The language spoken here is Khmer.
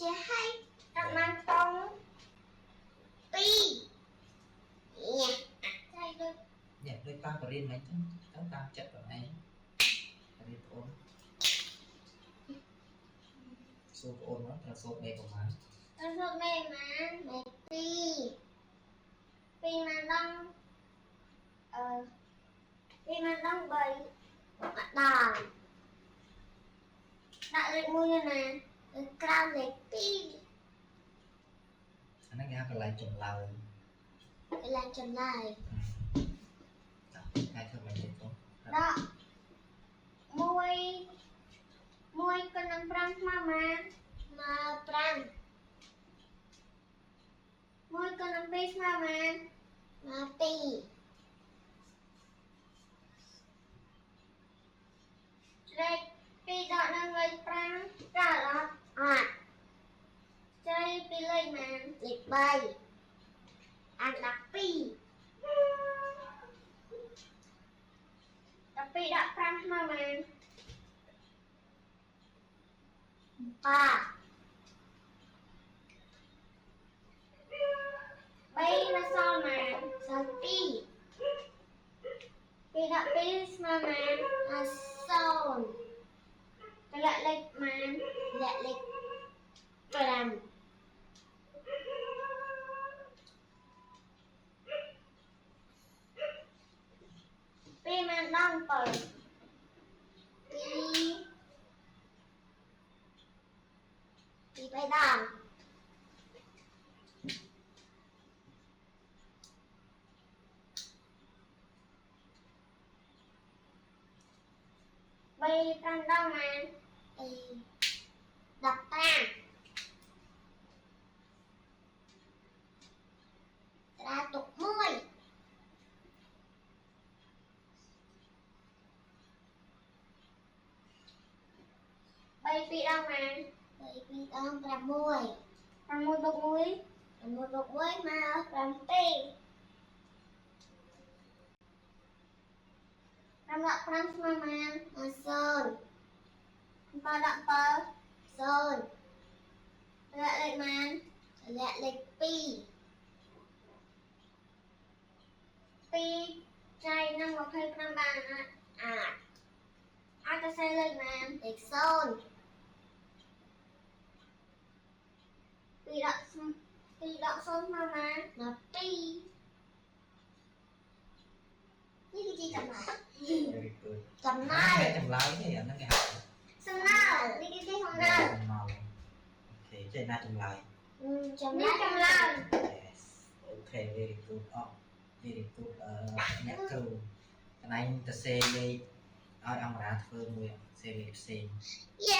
ជាឲ្យតាមបានតង់2ចាយដូចដូចតាមបរិញ្ញាមិនចឹងទៅតាមចិត្តបងឯងរៀនបងសួរបងមកត្រូវសួរមេប្រហែលត្រូវសួរមេម៉ានមេ2ម៉ានដល់2ម៉ានដល់3មកដល់ដាក់លេខ1ណាក្រៅលេខ2អាហ្នឹងគេហៅកន្លែងចម្លើយក ឡើងចម្លើយថ្ងៃធ្វើមិនទេបងដក1កណ្ដឹង5ស្មើម៉ានមក5 1កណ្ដឹង2ស្មើម៉ានមក2លេខ2ដកនឹងលេខ5កើតអត់ចេញពីលេខម៉ានលេខ3អាចដាក់2 12ដាក់5ស្មើម៉ាន3នៅសល់ម៉ានសល់2 2ដាក់2ស្មើម៉ាន0តម្លាក់លេខម៉ានតម្លាក់លេខ5 2ម៉ានដល់7 2 3ដង5ដងម៉ាន15ត្រាទុក1 3 2ដងម៉ាន3 2ដង6 6បូក1 6បូក1មក7 5ដាក់5ស្មើម៉ាន0 7ដាក់7 0តម្លាក់លេខម៉ានតម្លាក់លេខ2 2ចែកនឹង25បានអាចទៅសេលេខម៉ានលេខ0 2ដាក់0ស្មើម៉ានមក2នេះគឺជាចម្លើយចម្លើយចម្លើយទេអាហ្នឹងគេហៅសំណើនេះគឺជាសំណើអូខេចេះណាចម្លើយចម្លើយ Yes អូខេ very good អរ very good អ្នកគ្រូកន្លែងទៅសេលេខឲ្យអមរាធ្វើមួយសេលេខផ្សេងយេ